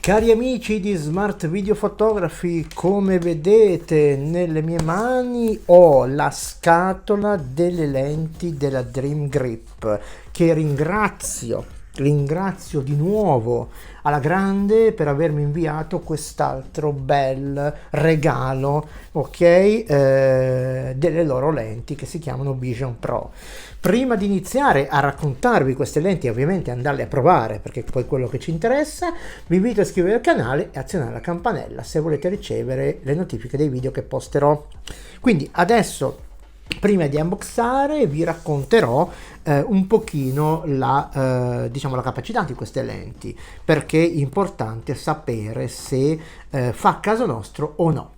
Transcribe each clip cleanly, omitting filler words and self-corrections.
Cari amici di Smart Video Photography, come vedete nelle mie mani ho la scatola delle lenti della Dream Grip che ringrazio di nuovo alla grande per avermi inviato quest'altro bel regalo, ok, delle loro lenti che si chiamano Vision Pro. Prima di iniziare a raccontarvi queste lenti, ovviamente andarle a provare perché poi è quello che ci interessa, vi invito a iscrivervi al canale e azionare la campanella se volete ricevere le notifiche dei video che posterò. Quindi adesso, prima di unboxare, vi racconterò un pochino la capacità di queste lenti, perché è importante sapere se fa caso nostro o no.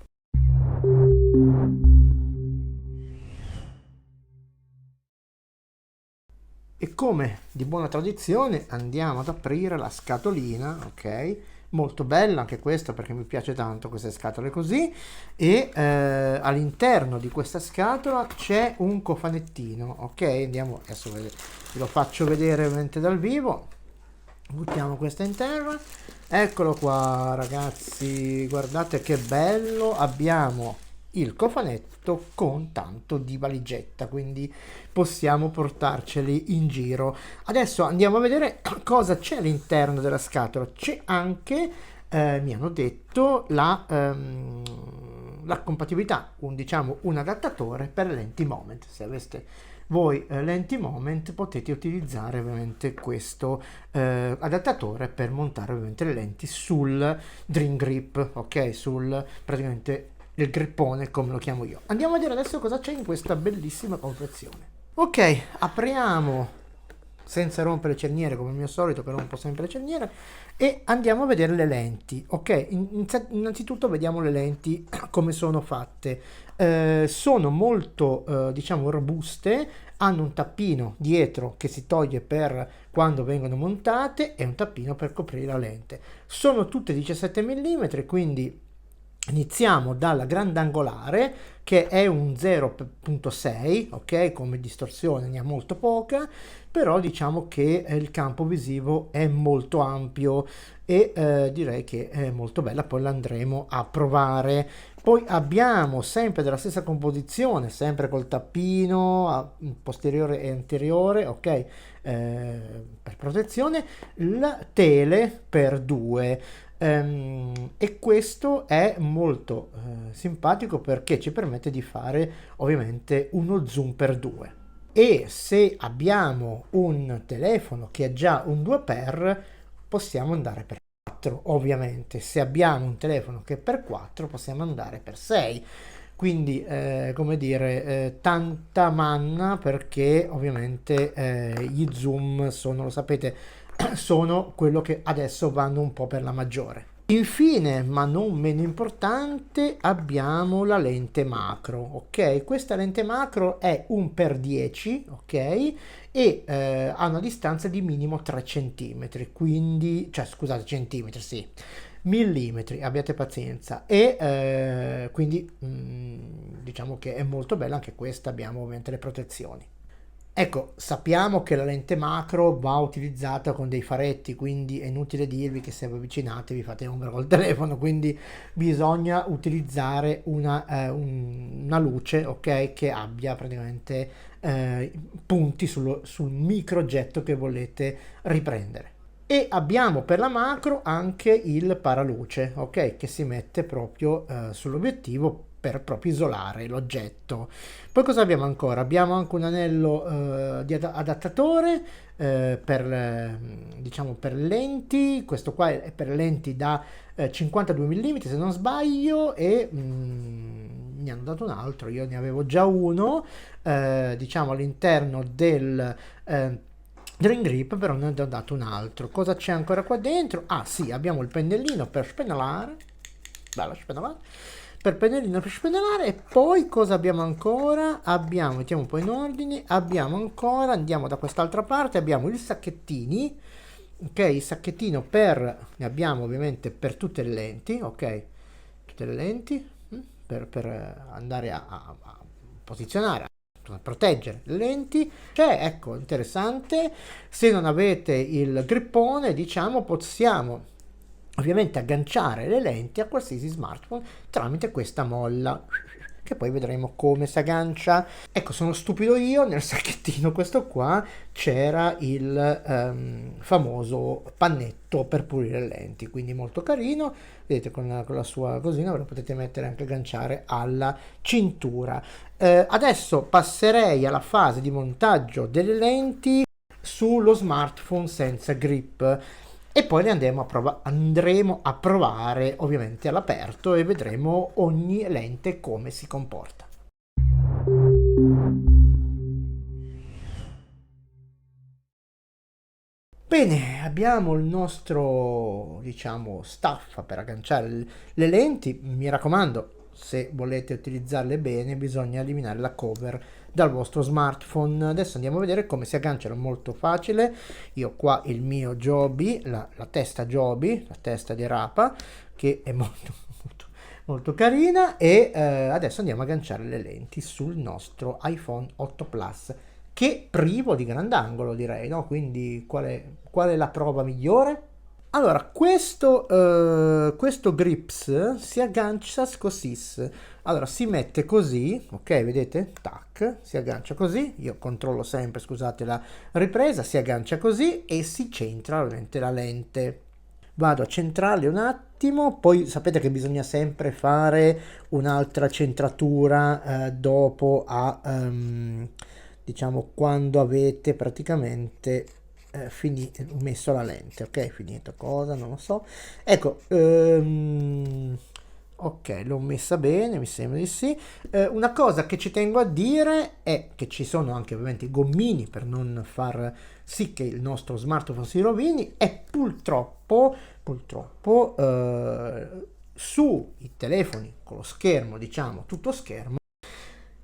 E come di buona tradizione andiamo ad aprire la scatolina, ok? Molto bella anche questa perché mi piace tanto queste scatole così, e all'interno di questa scatola c'è un cofanettino, ok? Andiamo adesso, ve lo faccio vedere ovviamente dal vivo. Buttiamo questa in terra, eccolo qua ragazzi, guardate che bello, abbiamo il cofanetto con tanto di valigetta, quindi possiamo portarceli in giro. Adesso andiamo a vedere cosa c'è all'interno della scatola. C'è anche, mi hanno detto, la compatibilità, un adattatore per lenti Moment. Se aveste voi lenti Moment potete utilizzare ovviamente questo adattatore per montare ovviamente le lenti sul Dream Grip, ok, sul praticamente il grippone come lo chiamo io. Andiamo a vedere adesso cosa c'è in questa bellissima confezione. Ok, apriamo senza rompere le cerniere come il mio solito, che rompo sempre le cerniere, e andiamo a vedere le lenti. Ok, innanzitutto vediamo le lenti come sono fatte. Sono molto diciamo robuste, hanno un tappino dietro che si toglie per quando vengono montate e un tappino per coprire la lente. Sono tutte 17 mm, quindi iniziamo dalla grandangolare che è un 0.6, ok, come distorsione ne ha molto poca, però diciamo che il campo visivo è molto ampio e direi che è molto bella, poi l'andremo a provare. Poi abbiamo sempre della stessa composizione, sempre col tappino posteriore e anteriore, ok, per protezione, la tele per 2. E questo è molto simpatico perché ci permette di fare ovviamente uno zoom per 2, e se abbiamo un telefono che ha già un 2x possiamo andare per 4, ovviamente se abbiamo un telefono che è per 4 possiamo andare per 6, quindi come dire, tanta manna, perché ovviamente gli zoom sono, lo sapete, sono quello che adesso vanno un po' per la maggiore. Infine, ma non meno importante, abbiamo la lente macro, ok? Questa lente macro è 1x10, ok? E ha una distanza di minimo 3 cm, quindi, cioè scusate, centimetri, sì, millimetri, abbiate pazienza, e quindi diciamo che è molto bella anche questa, abbiamo ovviamente le protezioni. Ecco, sappiamo che la lente macro va utilizzata con dei faretti, quindi è inutile dirvi che se vi avvicinate vi fate ombra col telefono, quindi bisogna utilizzare una luce, ok, che abbia praticamente punti sul microoggetto che volete riprendere. E abbiamo per la macro anche il paraluce, ok, che si mette proprio sull'obiettivo per proprio isolare l'oggetto. Poi cosa abbiamo ancora? Abbiamo anche un anello di adattatore diciamo per lenti. Questo qua è per lenti da 52 mm se non sbaglio, e mi hanno dato un altro, io ne avevo già uno diciamo all'interno del Dream Grip, però ne ho dato un altro. Cosa c'è ancora qua dentro? Ah sì, abbiamo il pennellino per spennellare, bello spennellare, per pennellino per spennellare. E poi cosa abbiamo ancora? Abbiamo, mettiamo un po' in ordine, abbiamo ancora, andiamo da quest'altra parte, abbiamo i sacchettini, ok, il sacchettino ne abbiamo ovviamente per tutte le lenti, ok, tutte le lenti, per andare a posizionare, a proteggere le lenti. Cioè, ecco, interessante, se non avete il grippone, diciamo, possiamo ovviamente agganciare le lenti a qualsiasi smartphone tramite questa molla, che poi vedremo come si aggancia. Ecco, sono stupido io, nel sacchettino questo qua c'era il famoso pannetto per pulire le lenti, quindi molto carino, vedete con la sua cosina, ve lo potete mettere anche agganciare alla cintura. Adesso passerei alla fase di montaggio delle lenti sullo smartphone senza grip e poi le andremo a provare ovviamente all'aperto e vedremo ogni lente come si comporta. Bene, abbiamo il nostro, diciamo, stuff per agganciare le lenti. Mi raccomando, se volete utilizzarle bene, bisogna eliminare la cover dal vostro smartphone. Adesso andiamo a vedere come si agganciano, molto facile. Io qua il mio Joby, la testa Joby, la testa di rapa, che è molto carina, e adesso andiamo a agganciare le lenti sul nostro iPhone 8 Plus, che privo di grandangolo, direi, no? Quindi qual è la prova migliore? Allora, questo grips si aggancia così. Allora, si mette così, ok, vedete? Tac, si aggancia così. Io controllo sempre, scusate la ripresa, si aggancia così e si centra ovviamente la lente. Vado a centrarli un attimo, poi sapete che bisogna sempre fare un'altra centratura dopo diciamo quando avete praticamente messo la lente, ok, finito cosa, non lo so, ecco, ok, l'ho messa bene, mi sembra di sì. Una cosa che ci tengo a dire è che ci sono anche ovviamente i gommini per non far sì che il nostro smartphone si rovini, e purtroppo sui telefoni con lo schermo, diciamo tutto schermo,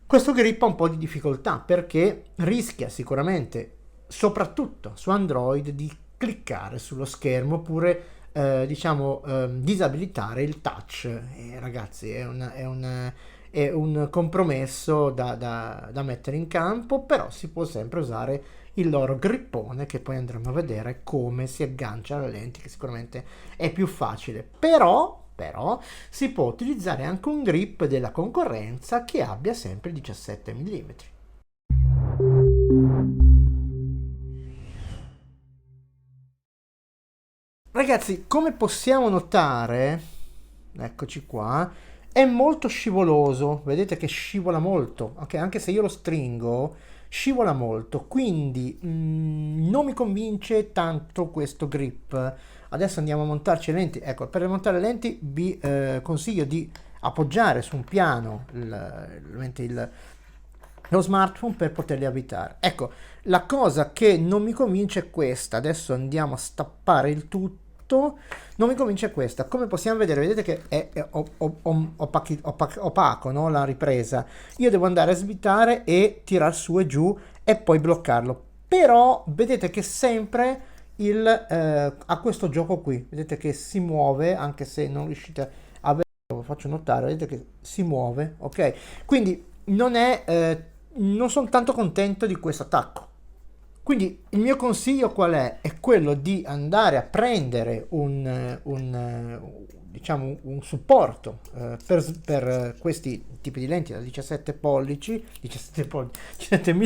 questo grip ha un po' di difficoltà perché rischia sicuramente, soprattutto su Android, di cliccare sullo schermo oppure diciamo disabilitare il touch. Ragazzi, è un compromesso da mettere in campo, però si può sempre usare il loro grippone, che poi andremo a vedere come si aggancia alle lenti, che sicuramente è più facile. Però si può utilizzare anche un grip della concorrenza che abbia sempre 17 mm. Ragazzi, come possiamo notare, eccoci qua, è molto scivoloso, vedete che scivola molto, ok? Anche se io lo stringo, scivola molto, quindi non mi convince tanto questo grip. Adesso andiamo a montarci le lenti. Ecco, per montare le lenti vi consiglio di appoggiare su un piano lo smartphone per poterli avvitare. Ecco, la cosa che non mi convince è questa. Adesso andiamo a stappare il tutto. Non mi convince questa. Come possiamo vedere, vedete che è opaco, no? La ripresa. Io devo andare a svitare e tirar su e giù e poi bloccarlo. Però vedete che sempre ha questo gioco qui. Vedete che si muove, anche se non riuscite a vedere, lo faccio notare, vedete che si muove, ok? Quindi non sono tanto contento di questo attacco. Quindi il mio consiglio qual è? È quello di andare a prendere diciamo un supporto per questi tipi di lenti da 17 pollici, 17 mm,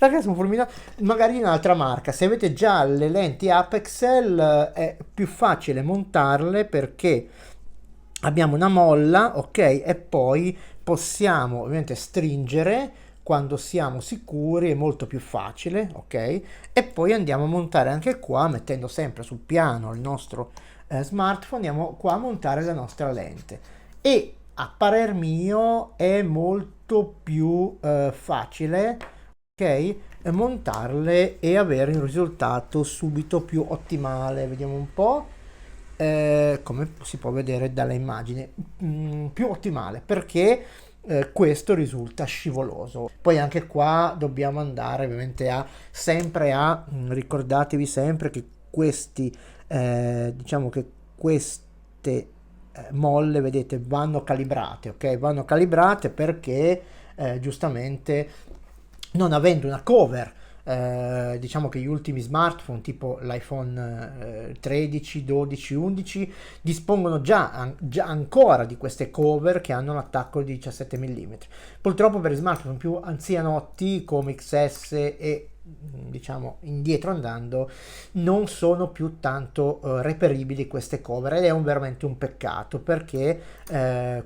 ragazzi, sono fulminato, magari in un'altra marca. Se avete già le lenti Apexel è più facile montarle perché abbiamo una molla, ok, e poi possiamo ovviamente stringere quando siamo sicuri, è molto più facile, ok? E poi andiamo a montare anche qua, mettendo sempre sul piano il nostro smartphone, andiamo qua a montare la nostra lente. E a parer mio è molto più facile, ok? Montarle e avere un risultato subito più ottimale. Vediamo un po'. Come si può vedere dalla immagine, più ottimale perché questo risulta scivoloso. Poi anche qua dobbiamo andare ovviamente ricordatevi sempre che diciamo che queste molle, vedete, vanno calibrate, ok? Vanno calibrate perché giustamente, non avendo una cover Diciamo che gli ultimi smartphone tipo l'iPhone 13, 12, 11 dispongono già ancora di queste cover che hanno l'attacco di 17 mm. Purtroppo per i smartphone più anzianotti come XS e diciamo indietro andando non sono più tanto reperibili queste cover, ed è veramente un peccato, perché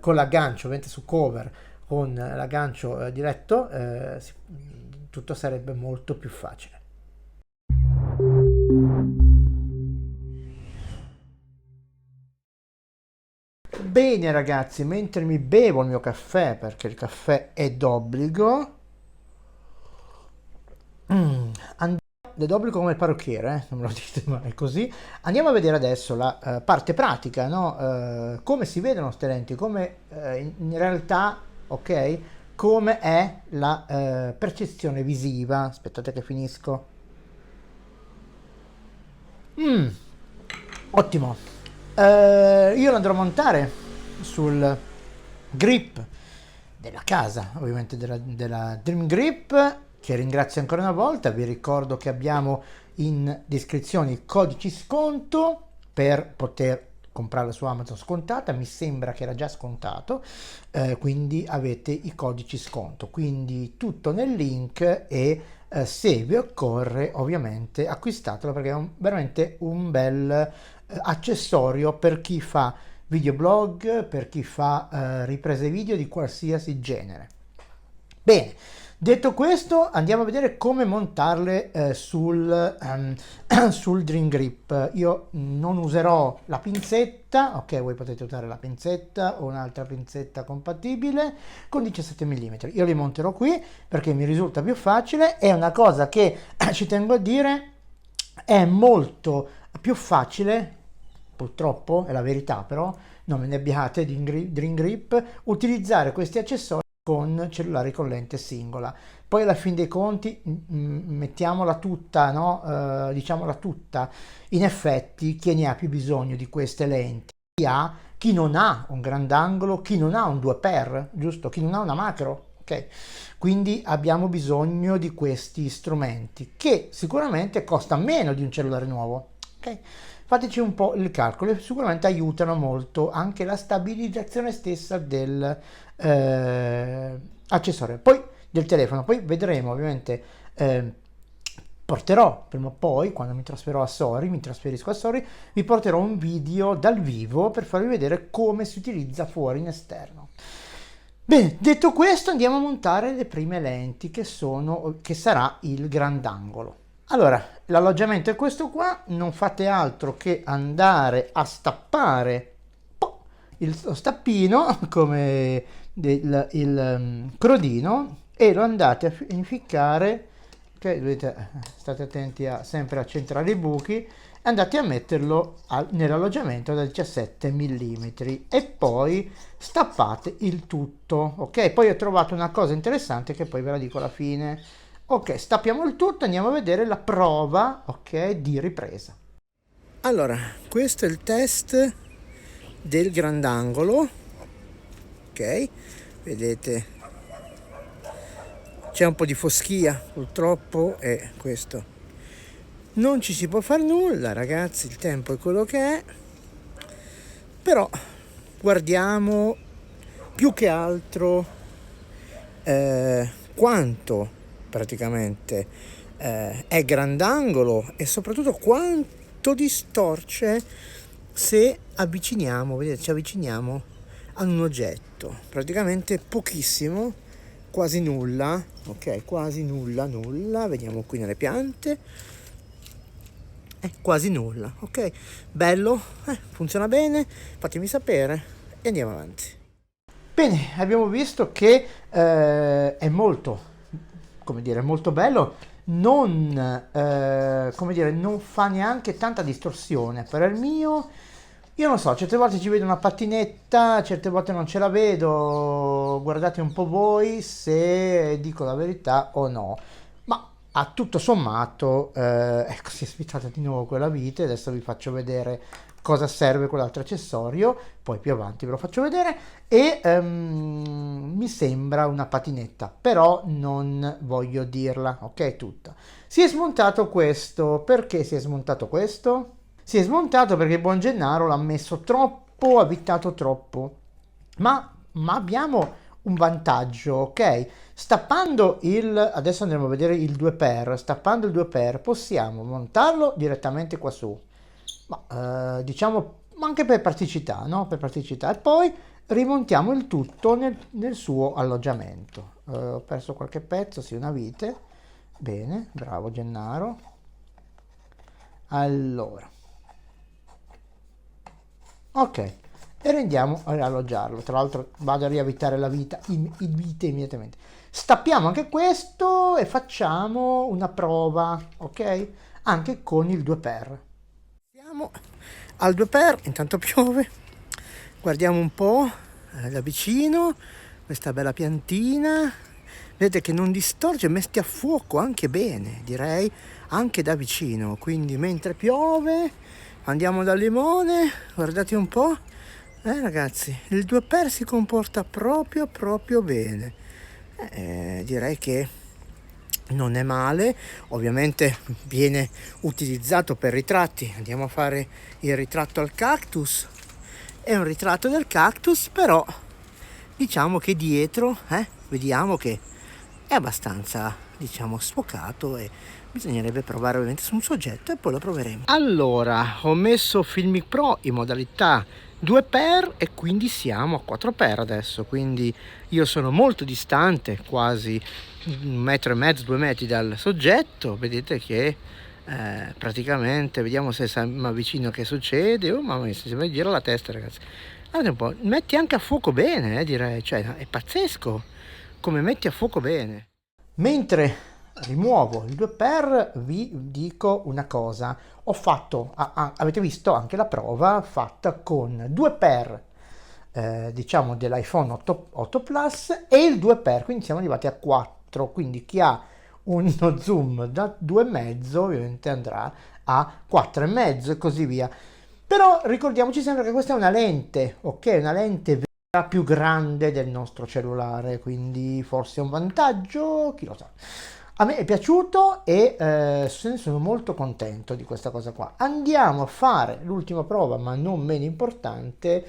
con l'aggancio ovviamente su cover con l'aggancio diretto tutto sarebbe molto più facile. Bene ragazzi, mentre mi bevo il mio caffè, perché il caffè è d'obbligo, andiamo d'obbligo come il parrucchiere, non me lo dite mai così. Andiamo a vedere adesso la parte pratica, no? Come si vedono queste lenti, come in realtà, ok, come è la percezione visiva. Aspettate che finisco. Ottimo. Io lo andrò a montare sul grip della casa, ovviamente della Dream Grip, che ringrazio ancora una volta. Vi ricordo che abbiamo in descrizione i codici sconto per poter comprarla su Amazon scontata. Mi sembra che era già scontato, quindi avete i codici sconto, quindi tutto nel link, e se vi occorre ovviamente acquistatelo, perché è veramente un bel accessorio per chi fa videoblog, per chi fa riprese video di qualsiasi genere. Bene, detto questo, andiamo a vedere come montarle sul Dream Grip. Io non userò la pinzetta, ok, voi potete usare la pinzetta o un'altra pinzetta compatibile con 17 mm. Io li monterò qui perché mi risulta più facile. È una cosa che ci tengo a dire, è molto più facile, purtroppo è la verità, però non me ne abbiate di Dream Grip, utilizzare questi accessori con cellulari con lente singola. Poi alla fin dei conti mettiamola tutta, no? Diciamola tutta, in effetti chi ne ha più bisogno di queste lenti? Chi non ha un grandangolo, chi non ha un 2x, giusto? Chi non ha una macro, ok? Quindi abbiamo bisogno di questi strumenti che sicuramente costa meno di un cellulare nuovo, ok? Fateci un po' il calcolo, e sicuramente aiutano molto anche la stabilizzazione stessa del accessorio, poi del telefono. Poi vedremo ovviamente, porterò prima o poi, quando mi trasferisco a Sori, vi porterò un video dal vivo per farvi vedere come si utilizza fuori in esterno. Bene, detto questo, andiamo a montare le prime lenti, che sarà il grandangolo. Allora, l'alloggiamento è questo qua, non fate altro che andare a stappare lo stappino come il crodino, e lo andate a inficcare, okay, state attenti sempre a centrare i buchi, e andate a metterlo nell'alloggiamento da 17 mm, e poi stappate il tutto, ok? Poi ho trovato una cosa interessante che poi ve la dico alla fine. Ok, stappiamo il tutto, andiamo a vedere la prova, ok, di ripresa. Allora, questo è il test del grandangolo, ok, vedete c'è un po' di foschia purtroppo, e questo non ci si può fare nulla ragazzi, il tempo è quello che è, però guardiamo più che altro quanto praticamente è grandangolo, e soprattutto quanto distorce se avviciniamo, vedete, ci avviciniamo a un oggetto. Praticamente pochissimo, quasi nulla, ok, quasi nulla, vediamo qui nelle piante, è quasi nulla, ok, bello, funziona bene, fatemi sapere e andiamo avanti. Bene, abbiamo visto che è molto, come dire, molto bello, non, come dire, non fa neanche tanta distorsione per il mio. Io non so, certe volte ci vedo una patinetta, certe volte non ce la vedo, guardate un po' voi se dico la verità o no, ma a tutto sommato, ecco, si è svitata di nuovo quella vite, adesso vi faccio vedere cosa serve quell'altro accessorio, poi più avanti ve lo faccio vedere, e mi sembra una patinetta, però non voglio dirla, ok, tutta. Si è smontato questo, perché si è smontato questo? Si è smontato perché il buon Gennaro l'ha messo troppo, avvitato troppo, ma abbiamo un vantaggio, ok? Stappando adesso andremo a vedere il 2x, stappando il 2x possiamo montarlo direttamente qua su, ma diciamo anche per praticità, no? Per praticità, e poi rimontiamo il tutto nel suo alloggiamento. Ho perso qualche pezzo, sì, una vite, bene, bravo Gennaro. Allora, ok, e andiamo a rialloggiarlo. Tra l'altro vado a riavvitare la vite immediatamente. Stappiamo anche questo e facciamo una prova, ok? Anche con il 2x. Siamo al 2x, intanto piove. Guardiamo un po' da vicino questa bella piantina. Vedete che non distorce, messi a fuoco anche bene, direi, anche da vicino. Quindi mentre piove andiamo dal limone, guardate un po'. Ragazzi, il 2x si comporta proprio bene. Direi che non è male, ovviamente viene utilizzato per ritratti. Andiamo a fare il ritratto al cactus. È un ritratto del cactus, però diciamo che dietro vediamo che è abbastanza, diciamo, sfocato, e bisognerebbe provare ovviamente su un soggetto e poi lo proveremo. Allora, ho messo Filmic Pro in modalità 2x e quindi siamo a 4x adesso, quindi io sono molto distante, quasi 1,5 metri, 2 metri dal soggetto. Vedete che praticamente, vediamo se mi avvicino che succede. Oh mamma mia, si mi gira la testa, ragazzi. Guardate un po', metti anche a fuoco bene, direi, cioè è pazzesco come metti a fuoco bene. Mentre rimuovo il 2x vi dico una cosa. Ho fatto, avete visto anche la prova fatta con 2x diciamo dell'iPhone 8 Plus e il 2x, quindi siamo arrivati a 4, quindi chi ha uno zoom da 2,5 ovviamente andrà a 4,5 e così via. Però ricordiamoci sempre che questa è una lente, ok? Una lente vera più grande del nostro cellulare, quindi forse è un vantaggio, chi lo sa. A me è piaciuto e sono molto contento di questa cosa qua. Andiamo a fare l'ultima prova, ma non meno importante,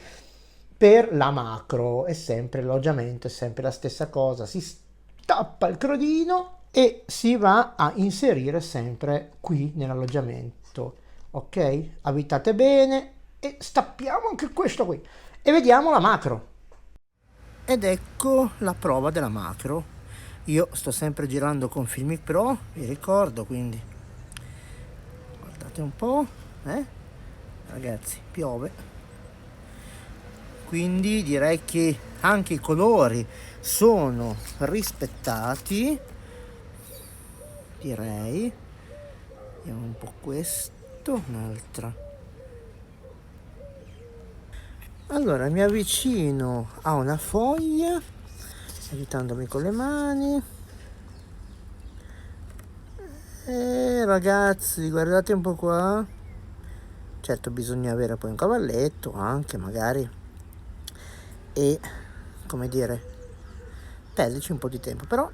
per la macro. È sempre l'alloggiamento, è sempre la stessa cosa. Si stappa il crodino e si va a inserire sempre qui nell'alloggiamento. Ok? Avvitate bene e stappiamo anche questo qui e vediamo la macro. Ed ecco la prova della macro. Io sto sempre girando con Filmic Pro, vi ricordo, quindi guardate un po', ragazzi, piove, quindi direi che anche i colori sono rispettati, direi. Vediamo un po' questo, un'altra. Allora mi avvicino a una foglia, aiutandomi con le mani, e ragazzi guardate un po' qua. Certo bisogna avere poi un cavalletto anche magari e, come dire, perderci un po' di tempo, però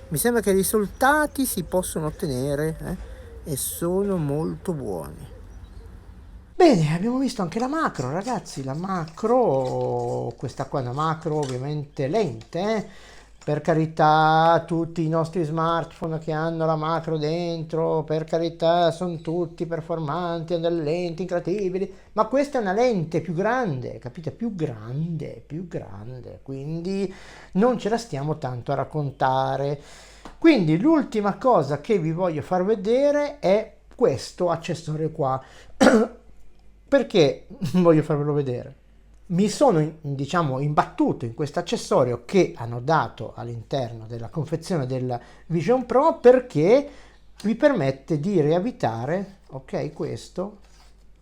mi sembra che i risultati si possono ottenere e sono molto buoni. Bene, abbiamo visto anche la macro, ragazzi. La macro, questa qua è una macro ovviamente lente, per carità, tutti i nostri smartphone che hanno la macro dentro, per carità, sono tutti performanti, hanno delle lenti incredibili, ma questa è una lente più grande, capite? Più grande, quindi non ce la stiamo tanto a raccontare. Quindi l'ultima cosa che vi voglio far vedere è questo accessorio qua. Perché voglio farvelo vedere? Mi sono, diciamo, imbattuto in questo accessorio che hanno dato all'interno della confezione del Vision Pro, perché vi permette di riavvitare, ok, questo,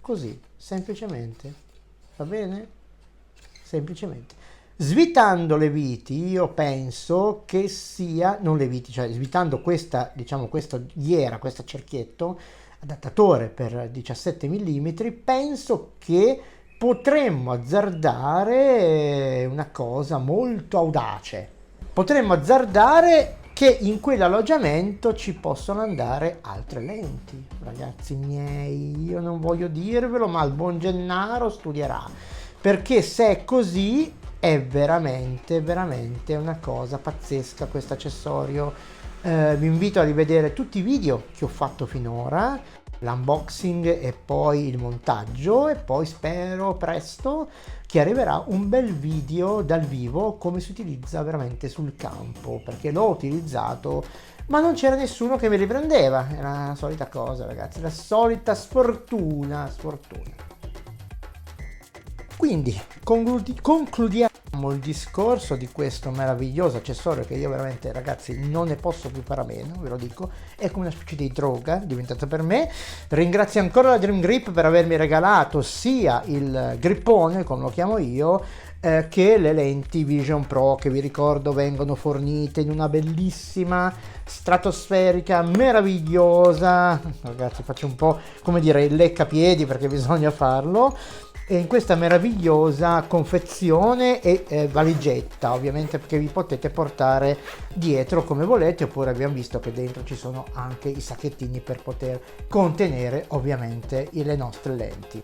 così, semplicemente, va bene? Semplicemente. Svitando le viti, io penso che sia, non le viti, cioè svitando questa, diciamo, questa ghiera, questo cerchietto, adattatore per 17 mm, penso che potremmo azzardare una cosa molto audace. Potremmo azzardare che in quell'alloggiamento ci possono andare altre lenti. Ragazzi miei, io non voglio dirvelo, ma il buon Gennaro studierà, perché se è così è veramente una cosa pazzesca questo accessorio. Vi invito a rivedere tutti i video che ho fatto finora, l'unboxing e poi il montaggio, e poi spero presto che arriverà un bel video dal vivo come si utilizza veramente sul campo, perché l'ho utilizzato ma non c'era nessuno che me li prendeva. Era la solita cosa, ragazzi, la solita sfortuna. Quindi concludiamo il discorso di questo meraviglioso accessorio che io veramente, ragazzi, non ne posso più fare a meno, ve lo dico, è come una specie di droga diventata per me. Ringrazio ancora la Dream Grip per avermi regalato sia il grippone, come lo chiamo io, che le lenti Vision Pro, che vi ricordo vengono fornite in una bellissima stratosferica meravigliosa. Ragazzi, faccio un po' come dire il leccapiedi perché bisogna farlo, e in questa meravigliosa confezione e valigetta, ovviamente, perché vi potete portare dietro come volete, oppure abbiamo visto che dentro ci sono anche i sacchettini per poter contenere ovviamente le nostre lenti.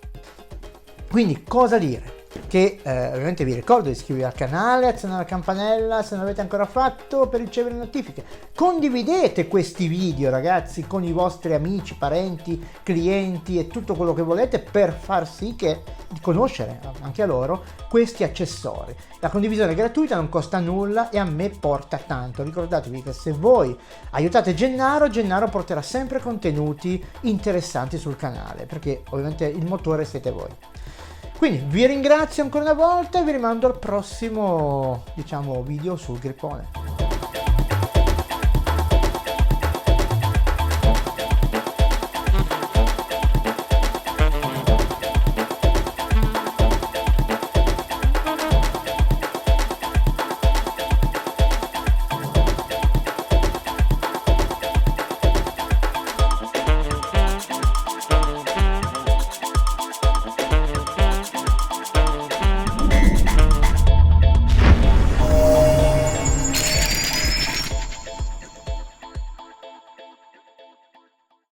Quindi cosa dire? Che ovviamente vi ricordo di iscrivervi al canale, azionare la campanella se non l'avete ancora fatto per ricevere notifiche. Condividete questi video, ragazzi, con i vostri amici, parenti, clienti e tutto quello che volete, per far sì che di conoscere anche a loro questi accessori. La condivisione è gratuita, non costa nulla e a me porta tanto. Ricordatevi che se voi aiutate Gennaro, Gennaro porterà sempre contenuti interessanti sul canale, perché ovviamente il motore siete voi. Quindi vi ringrazio ancora una volta e vi rimando al prossimo, video sul grippone.